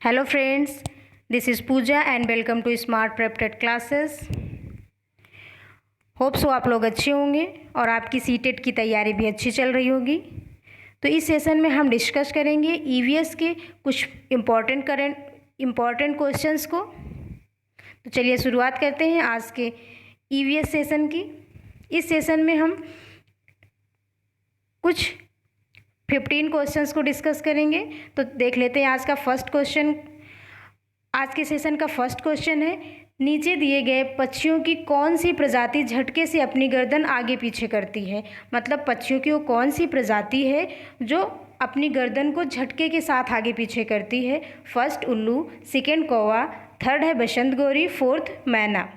Hello friends, this is Pooja and welcome to Smart Prep TET classes. Hope so आप लोग अच्छे होंगे और आपकी सीटेट की तैयारी भी अच्छी चल रही होगी। तो इस सेशन में हम डिस्कस करेंगे ईवीएस के कुछ इम्पॉर्टेंट क्वेश्चंस को। तो चलिए शुरुआत करते हैं आज के ईवीएस सेशन की। इस सेशन में हम कुछ 15 क्वेश्चंस को डिस्कस करेंगे। तो देख लेते हैं आज का फर्स्ट क्वेश्चन। आज के सेशन का फर्स्ट क्वेश्चन है, नीचे दिए गए पक्षियों की कौन सी प्रजाति झटके से अपनी गर्दन आगे पीछे करती है। मतलब पक्षियों की वो कौन सी प्रजाति है जो अपनी गर्दन को झटके के साथ आगे पीछे करती है। फर्स्ट उल्लू, सेकेंड कौवा, थर्ड है बसंत गौरी, फोर्थ मैना।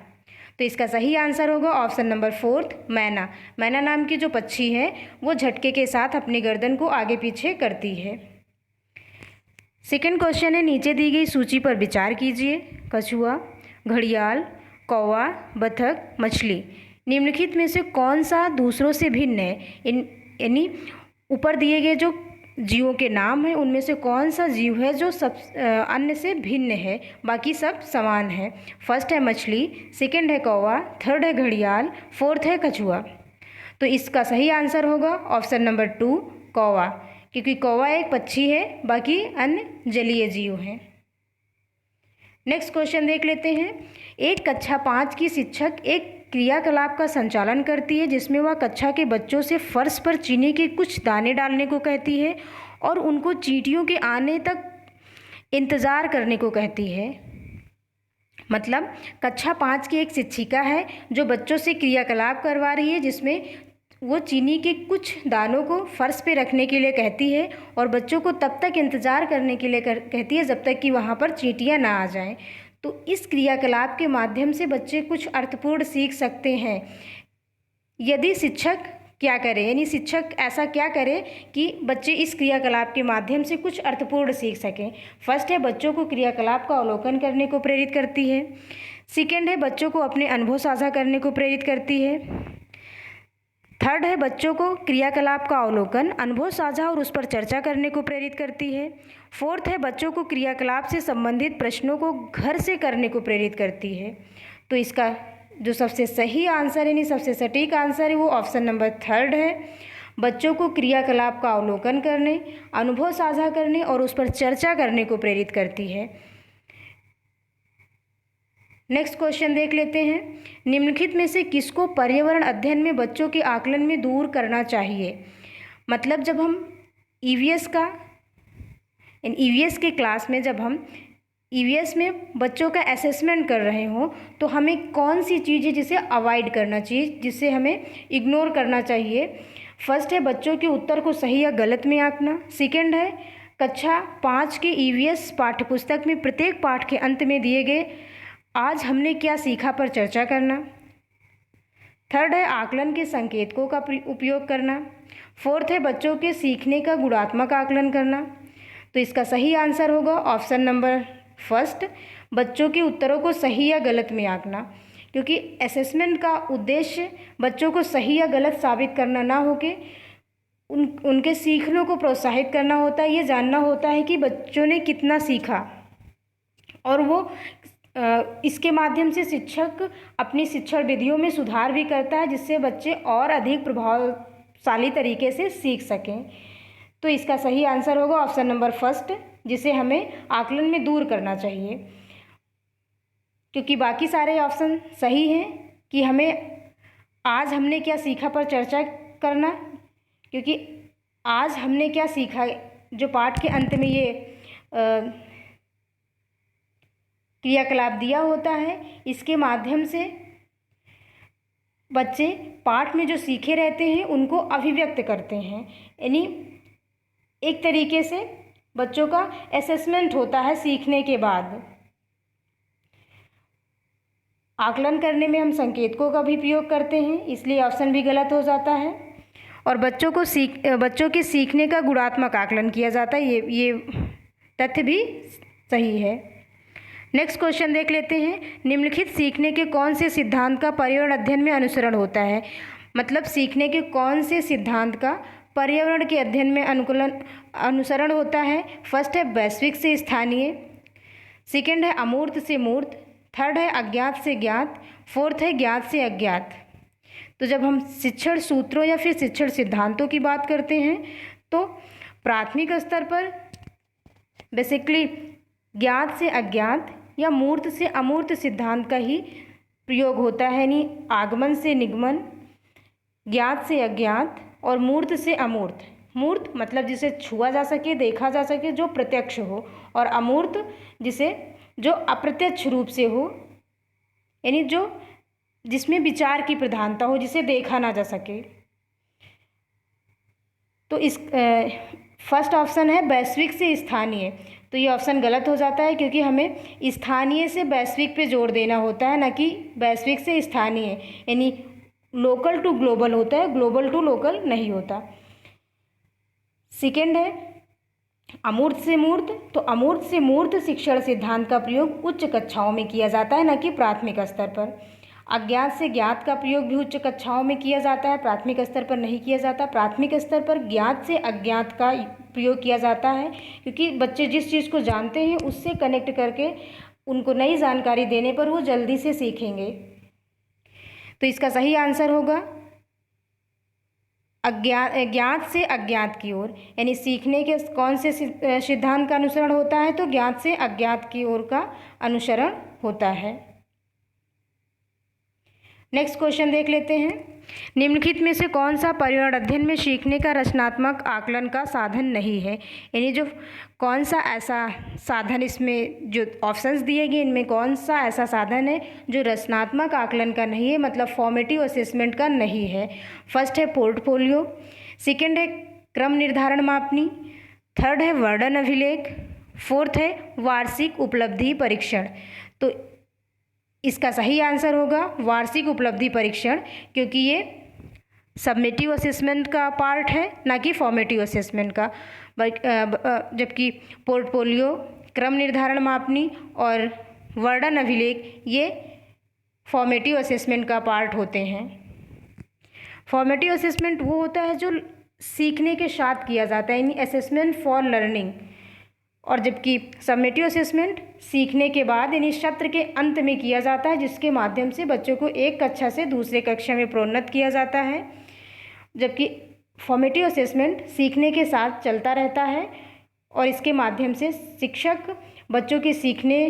तो इसका सही आंसर होगा ऑप्शन नंबर 4 मैना। मैना नाम की जो पक्षी है वो झटके के साथ अपनी गर्दन को आगे पीछे करती है। सेकंड क्वेश्चन है, नीचे दी गई सूची पर विचार कीजिए। कछुआ, घड़ियाल, कौवा, बतख, मछली, निम्नलिखित में से कौन सा दूसरों से भिन्न है। यानी ऊपर दिए गए जो जीवों के नाम हैं उनमें से कौन सा जीव है जो सब अन्य से भिन्न है, बाकी सब समान है। फर्स्ट है मछली, सेकंड है कौवा, थर्ड है घड़ियाल, फोर्थ है कछुआ। तो इसका सही आंसर होगा ऑप्शन नंबर 2 कौवा, क्योंकि कौवा एक पक्षी है, बाकी अन्य जलीय जीव हैं। नेक्स्ट क्वेश्चन देख लेते हैं। एक कक्षा 5 की शिक्षक एक क्रियाकलाप का संचालन करती है जिसमें वह कक्षा के बच्चों से फर्श पर चीनी के कुछ दाने डालने को कहती है और उनको चींटियों के आने तक इंतज़ार करने को कहती है। मतलब कक्षा 5 की एक शिक्षिका है जो बच्चों से क्रियाकलाप करवा रही है जिसमें वो चीनी के कुछ दानों को फर्श पे रखने के लिए कहती है और बच्चों को तब तक इंतज़ार करने के लिए कहती है जब तक कि वहाँ पर चींटियाँ ना आ जाएं। तो इस क्रियाकलाप के माध्यम से बच्चे कुछ अर्थपूर्ण सीख सकते हैं यदि शिक्षक क्या करे, यानी शिक्षक ऐसा क्या करे कि बच्चे इस क्रियाकलाप के माध्यम से कुछ अर्थपूर्ण सीख सकें। फर्स्ट है बच्चों को क्रियाकलाप का अवलोकन करने को प्रेरित करती है। सेकेंड है बच्चों को अपने अनुभव साझा करने को प्रेरित करती है। थर्ड है बच्चों को क्रियाकलाप का अवलोकन, अनुभव साझा और उस पर चर्चा करने को प्रेरित करती है। फोर्थ है बच्चों को क्रियाकलाप से संबंधित प्रश्नों को घर से करने को प्रेरित करती है। तो इसका जो सबसे सही आंसर है, यानी सबसे सटीक आंसर है, वो ऑप्शन नंबर 3 है। बच्चों को क्रियाकलाप का अवलोकन करने, अनुभव साझा करने और उस पर चर्चा करने को प्रेरित करती है। नेक्स्ट क्वेश्चन देख लेते हैं। निम्नलिखित में से किसको पर्यावरण अध्ययन में बच्चों के आकलन में दूर करना चाहिए। मतलब जब हम ईवीएस के क्लास में जब हम ईवीएस में बच्चों का असेसमेंट कर रहे हों तो हमें कौन सी चीज़ है जिसे अवॉइड करना चाहिए, जिसे हमें इग्नोर करना चाहिए। फर्स्ट है बच्चों के उत्तर को सही या गलत में आंकना। सेकेंड है कक्षा 5 के ईवीएस पाठ्यपुस्तक में प्रत्येक पाठ के अंत में दिए गए आज हमने क्या सीखा पर चर्चा करना। थर्ड है आकलन के संकेतकों का उपयोग करना। फोर्थ है बच्चों के सीखने का गुणात्मक आकलन करना। तो इसका सही आंसर होगा ऑप्शन नंबर 1 बच्चों के उत्तरों को सही या गलत में आंकना, क्योंकि असेसमेंट का उद्देश्य बच्चों को सही या गलत साबित करना ना होके उनके सीखने को प्रोत्साहित करना होता है। ये जानना होता है कि बच्चों ने कितना सीखा और वो इसके माध्यम से शिक्षक अपनी शिक्षण विधियों में सुधार भी करता है जिससे बच्चे और अधिक प्रभावशाली तरीके से सीख सकें। तो इसका सही आंसर होगा ऑप्शन नंबर 1 जिसे हमें आकलन में दूर करना चाहिए, क्योंकि बाकी सारे ऑप्शन सही हैं कि हमें आज हमने क्या सीखा पर चर्चा करना, क्योंकि आज हमने क्या सीखा जो पाठ के अंत में ये क्रियाकलाप दिया होता है, इसके माध्यम से बच्चे पाठ में जो सीखे रहते हैं उनको अभिव्यक्त करते हैं। यानी एक तरीके से बच्चों का असेसमेंट होता है सीखने के बाद। आकलन करने में हम संकेतकों का भी प्रयोग करते हैं, इसलिए ऑप्शन भी गलत हो जाता है। और बच्चों के सीखने का गुणात्मक आकलन किया जाता है, ये तथ्य भी सही है। नेक्स्ट क्वेश्चन देख लेते हैं। निम्नलिखित सीखने के कौन से सिद्धांत का पर्यावरण अध्ययन में अनुसरण होता है। मतलब सीखने के कौन से सिद्धांत का पर्यावरण के अध्ययन में अनुसरण होता है। फर्स्ट है वैश्विक से स्थानीय, सेकंड है अमूर्त से मूर्त, थर्ड है अज्ञात से ज्ञात, फोर्थ है ज्ञात से अज्ञात। तो जब हम शिक्षण सूत्रों या फिर शिक्षण सिद्धांतों की बात करते हैं तो प्राथमिक स्तर पर बेसिकली ज्ञात से अज्ञात या मूर्त से अमूर्त सिद्धांत का ही प्रयोग होता है, यानी आगमन से निगमन, ज्ञात से अज्ञात और मूर्त से अमूर्त। मूर्त मतलब जिसे छुआ जा सके, देखा जा सके, जो प्रत्यक्ष हो, और अमूर्त जिसे जो अप्रत्यक्ष रूप से हो, यानी जो जिसमें विचार की प्रधानता हो, जिसे देखा ना जा सके। तो इस फर्स्ट ऑप्शन है वैश्विक से स्थानीय। तो ये ऑप्शन गलत हो जाता है क्योंकि हमें स्थानीय से वैश्विक पे जोर देना होता है, ना कि वैश्विक से स्थानीय, यानी लोकल टू ग्लोबल होता है, ग्लोबल टू लोकल नहीं होता। सेकेंड है अमूर्त से मूर्त। तो अमूर्त से मूर्त शिक्षण सिद्धांत का प्रयोग उच्च कक्षाओं में किया जाता है, न कि प्राथमिक स्तर पर। अज्ञात से ज्ञात का प्रयोग भी उच्च कक्षाओं में किया जाता है, प्राथमिक स्तर पर नहीं किया जाता। प्राथमिक स्तर पर ज्ञात से अज्ञात का प्रयोग किया जाता है क्योंकि बच्चे जिस चीज़ को जानते हैं उससे कनेक्ट करके उनको नई जानकारी देने पर वो जल्दी से सीखेंगे। तो इसका सही आंसर होगा ज्ञात से अज्ञात की ओर, यानी सीखने के कौन से सिद्धांत का अनुसरण होता है, तो ज्ञात से अज्ञात की ओर का अनुसरण होता है। नेक्स्ट क्वेश्चन देख लेते हैं। निम्नलिखित में से कौन सा पर्यावरण अध्ययन में सीखने का रचनात्मक आकलन का साधन नहीं है, यानी जो कौन सा ऐसा साधन, इसमें जो ऑप्शंस दिए गए इनमें कौन सा ऐसा साधन है जो रचनात्मक आकलन का नहीं है, मतलब फॉर्मेटिव असेसमेंट का नहीं है। फर्स्ट है पोर्टफोलियो, सेकंड है क्रम निर्धारण मापनी, थर्ड है वर्णन अभिलेख, फोर्थ है वार्षिक उपलब्धि परीक्षण। तो इसका सही आंसर होगा वार्षिक उपलब्धि परीक्षण, क्योंकि ये सबमिटिव असेसमेंट का पार्ट है, ना कि फॉर्मेटिव असेसमेंट का। जबकि पोर्टफोलियो, क्रम निर्धारण मापनी और वर्णन अभिलेख ये फॉर्मेटिव असेसमेंट का पार्ट होते हैं। फॉर्मेटिव असेसमेंट वो होता है जो सीखने के साथ किया जाता है, यानी असेसमेंट फॉर लर्निंग, और जबकि सबमिटिव असेसमेंट सीखने के बाद यानी सत्र के अंत में किया जाता है, जिसके माध्यम से बच्चों को एक कक्षा से दूसरे कक्षा में प्रोन्नत किया जाता है। जबकि फॉर्मेटिव असेसमेंट सीखने के साथ चलता रहता है और इसके माध्यम से शिक्षक बच्चों के सीखने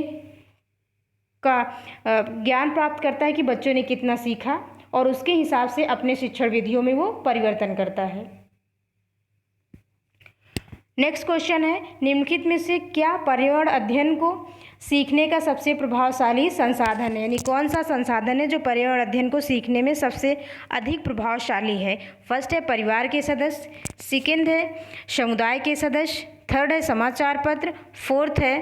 का ज्ञान प्राप्त करता है कि बच्चों ने कितना सीखा, और उसके हिसाब से अपने शिक्षण विधियों में वो परिवर्तन करता है। नेक्स्ट क्वेश्चन है, निम्नलिखित में से क्या पर्यावरण अध्ययन को सीखने का सबसे प्रभावशाली संसाधन है, यानी कौन सा संसाधन है जो पर्यावरण अध्ययन को सीखने में सबसे अधिक प्रभावशाली है। फर्स्ट है परिवार के सदस्य, सेकंड है समुदाय के सदस्य, थर्ड है समाचार पत्र, फोर्थ है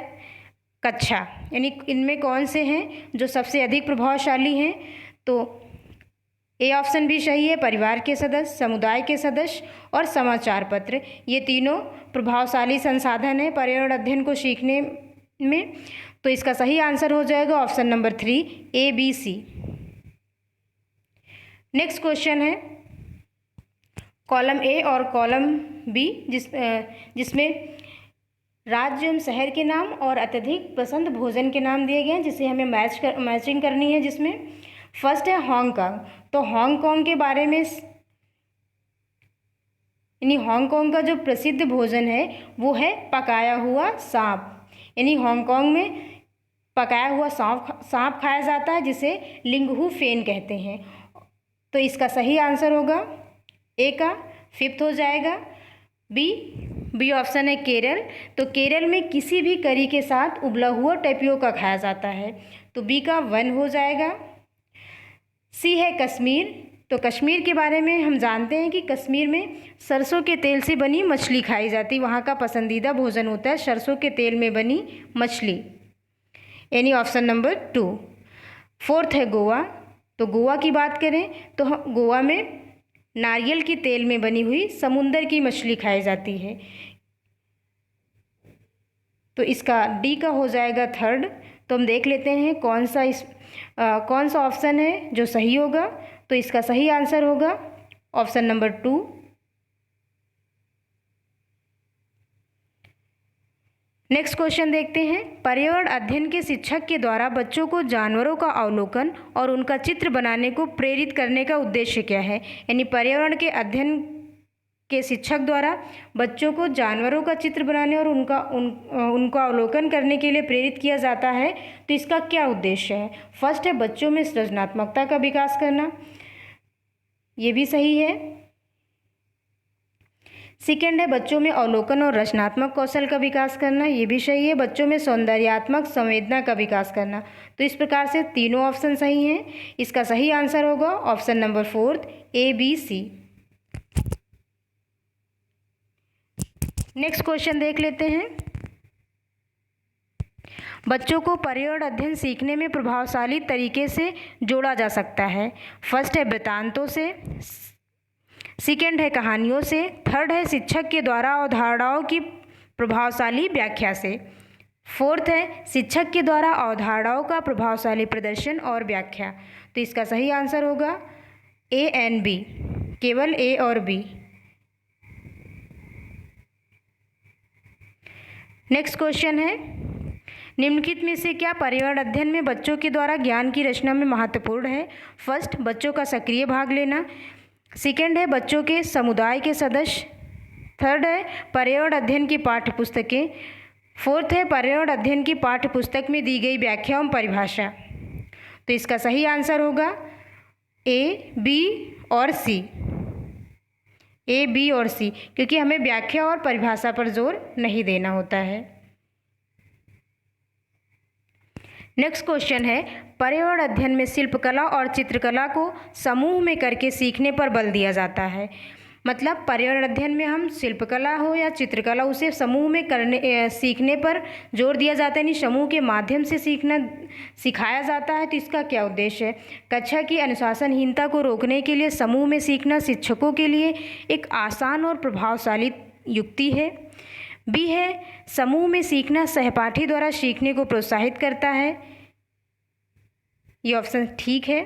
कक्षा। यानी इनमें कौन से हैं जो सबसे अधिक प्रभावशाली हैं। तो ए ऑप्शन भी सही है, परिवार के सदस्य, समुदाय के सदस्य और समाचार पत्र, ये तीनों प्रभावशाली संसाधन है पर्यावरण अध्ययन को सीखने में। तो इसका सही आंसर हो जाएगा option number 3, A B C. Next question है कॉलम ए और कॉलम बी, जिसमें राज्य एवं शहर के नाम और अत्यधिक पसंद भोजन के नाम दिए गए हैं, जिसे हमें मैचिंग करनी है। जिसमें फर्स्ट है हांगकांग। तो हांगकांग के बारे में, यानी हांगकांग का जो प्रसिद्ध भोजन है वो है पकाया हुआ सांप, यानी हांगकांग में पकाया हुआ सांप खाया जाता है, जिसे लिंगहू फेन कहते हैं। तो इसका सही आंसर होगा ए का 5th हो जाएगा। बी ऑप्शन है केरल। तो केरल में किसी भी करी के साथ उबला हुआ टेपियोका खाया जाता है, तो बी का 1 हो जाएगा। सी है कश्मीर। तो कश्मीर के बारे में हम जानते हैं कि कश्मीर में सरसों के तेल से बनी मछली खाई जाती है, वहाँ का पसंदीदा भोजन होता है सरसों के तेल में बनी मछली, यानी ऑप्शन नंबर 2। फोर्थ है गोवा। तो गोवा की बात करें तो गोवा में नारियल के तेल में बनी हुई समुंदर की मछली खाई जाती है, तो इसका डी का हो जाएगा 3rd। तो हम देख लेते हैं कौन सा ऑप्शन है जो सही होगा। तो इसका सही आंसर होगा ऑप्शन नंबर 2। नेक्स्ट क्वेश्चन देखते हैं। पर्यावरण अध्ययन के शिक्षक के द्वारा बच्चों को जानवरों का अवलोकन और उनका चित्र बनाने को प्रेरित करने का उद्देश्य क्या है? यानी पर्यावरण के अध्ययन के शिक्षक द्वारा बच्चों को जानवरों का चित्र बनाने और उनका अवलोकन करने के लिए प्रेरित किया जाता है, तो इसका क्या उद्देश्य है? फर्स्ट है बच्चों में सृजनात्मकता का विकास करना, ये भी सही है। सेकेंड है बच्चों में अवलोकन और रचनात्मक कौशल का विकास करना, ये भी सही है। बच्चों में सौंदर्यात्मक संवेदना का विकास करना। तो इस प्रकार से तीनों ऑप्शन सही हैं। इसका सही आंसर होगा option number 4 ABC। Next question देख लेते हैं। बच्चों को पर्यावरण अध्ययन सीखने में प्रभावशाली तरीके से जोड़ा जा सकता है। फर्स्ट है वृत्तांतों से, सेकेंड है कहानियों से, थर्ड है शिक्षक के द्वारा अवधारणाओं की प्रभावशाली व्याख्या से, फोर्थ है शिक्षक के द्वारा अवधारणाओं का प्रभावशाली प्रदर्शन और व्याख्या। तो इसका सही आंसर होगा A and B, केवल A और B। नेक्स्ट क्वेश्चन है, निम्नलिखित में से क्या पर्यावरण अध्ययन में बच्चों के द्वारा ज्ञान की रचना में महत्वपूर्ण है? फर्स्ट, बच्चों का सक्रिय भाग लेना, सेकेंड है बच्चों के समुदाय के सदस्य, थर्ड है पर्यावरण अध्ययन की पाठ्य पुस्तकें, फोर्थ है पर्यावरण अध्ययन की पाठ्य पुस्तक में दी गई व्याख्या एवं परिभाषा। तो इसका सही आंसर होगा A, B और C, A, B और C, क्योंकि हमें व्याख्या और परिभाषा पर जोर नहीं देना होता है। नेक्स्ट क्वेश्चन है, पर्यावरण अध्ययन में शिल्पकला और चित्रकला को समूह में करके सीखने पर बल दिया जाता है। मतलब पर्यावरण अध्ययन में हम शिल्पकला हो या चित्रकला, उसे समूह में सीखने पर जोर दिया जाता है, यानी समूह के माध्यम से सिखाया जाता है। तो इसका क्या उद्देश्य है? कक्षा की अनुशासनहीनता को रोकने के लिए समूह में सीखना शिक्षकों के लिए एक आसान और प्रभावशाली युक्ति है। बी है समूह में सीखना सहपाठी द्वारा सीखने को प्रोत्साहित करता है, ये ऑप्शन ठीक है।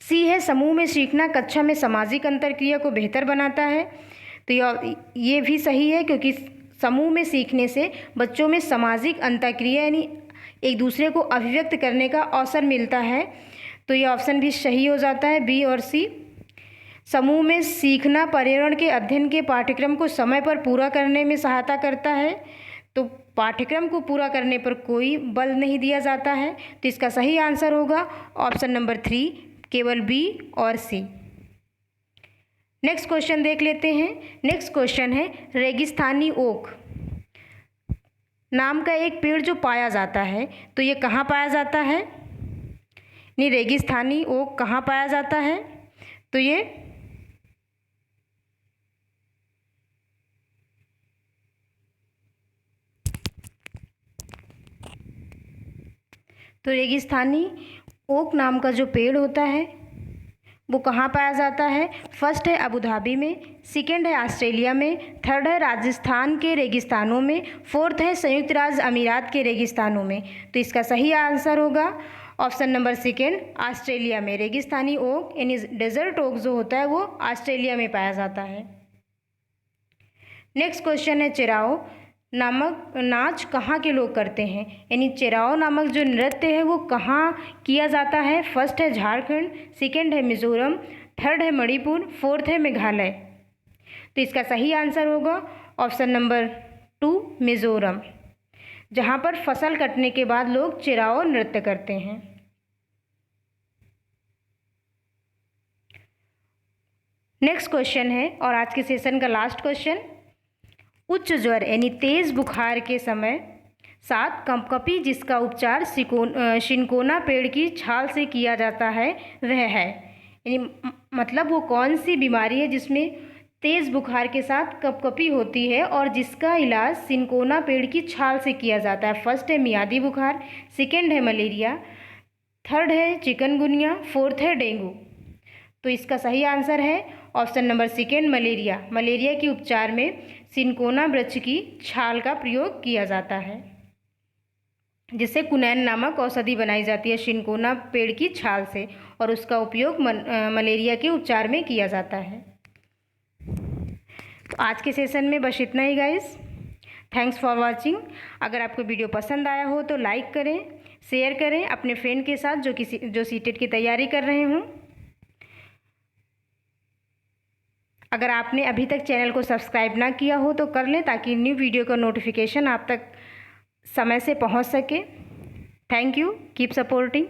सी है समूह में सीखना कक्षा में सामाजिक अंतरक्रिया को बेहतर बनाता है, तो ये भी सही है, क्योंकि समूह में सीखने से बच्चों में सामाजिक अंतरक्रिया यानी एक दूसरे को अभिव्यक्त करने का अवसर मिलता है। तो ये ऑप्शन भी सही हो जाता है, बी और सी। समूह में सीखना पर्यावरण के अध्ययन के पाठ्यक्रम को समय पर पूरा करने में सहायता करता है, तो पाठ्यक्रम को पूरा करने पर कोई बल नहीं दिया जाता है। तो इसका सही आंसर होगा ऑप्शन नंबर 3, केवल बी और सी। नेक्स्ट क्वेश्चन देख लेते हैं। नेक्स्ट क्वेश्चन है, रेगिस्तानी ओक नाम का एक पेड़ जो पाया जाता है, तो ये कहाँ पाया जाता है? नहीं, रेगिस्तानी ओक कहाँ पाया जाता है? तो रेगिस्तानी ओक नाम का जो पेड़ होता है वो कहाँ पाया जाता है? फर्स्ट है अबू धाबी में, सेकेंड है ऑस्ट्रेलिया में, थर्ड है राजस्थान के रेगिस्तानों में, फोर्थ है संयुक्त राज्य अमीरात के रेगिस्तानों में। तो इसका सही आंसर होगा ऑप्शन नंबर सेकेंड, ऑस्ट्रेलिया में। रेगिस्तानी ओक यानी डेजर्ट ओक जो होता है वो ऑस्ट्रेलिया में पाया जाता है। नेक्स्ट क्वेश्चन है, चिराओ नामक नाच कहाँ के लोग करते हैं? यानी चिराओ नामक जो नृत्य है वो कहाँ किया जाता है? फर्स्ट है झारखंड, सेकेंड है मिजोरम, थर्ड है मणिपुर, फोर्थ है मेघालय। तो इसका सही आंसर होगा ऑप्शन नंबर 2, मिजोरम, जहाँ पर फसल कटने के बाद लोग चिराओ नृत्य करते हैं। नेक्स्ट क्वेश्चन है और आज के सेशन का लास्ट क्वेश्चन, उच्च ज्वर यानी तेज़ बुखार के समय साथ कंपकपी जिसका उपचार शिंकोना पेड़ की छाल से किया जाता है वह है, यानी मतलब वो कौन सी बीमारी है जिसमें तेज़ बुखार के साथ कंपकपी होती है और जिसका इलाज सिंकोना पेड़ की छाल से किया जाता है? फर्स्ट है मियादी बुखार, सेकेंड है मलेरिया, थर्ड है चिकनगुनिया, फोर्थ है डेंगू। तो इसका सही आंसर है option number second, malaria. Malaria के उपचार में सिंकोना वृक्ष की छाल का प्रयोग किया जाता है, जिससे कुनैन नामक औषधि बनाई जाती है सिंकोना पेड़ की छाल से, और उसका उपयोग मलेरिया के उपचार में किया जाता है। तो आज के सेशन में बस इतना ही गाइस। Thanks for watching. अगर आपको वीडियो पसंद आया हो तो लाइक करें, शेयर करें अपने फ्रेंड के साथ जो सीटेट की तैयारी कर रहे हों। अगर आपने अभी तक चैनल को सब्सक्राइब ना किया हो तो कर लें, ताकि न्यू वीडियो का नोटिफिकेशन आप तक समय से पहुंच सके। Thank you, keep supporting.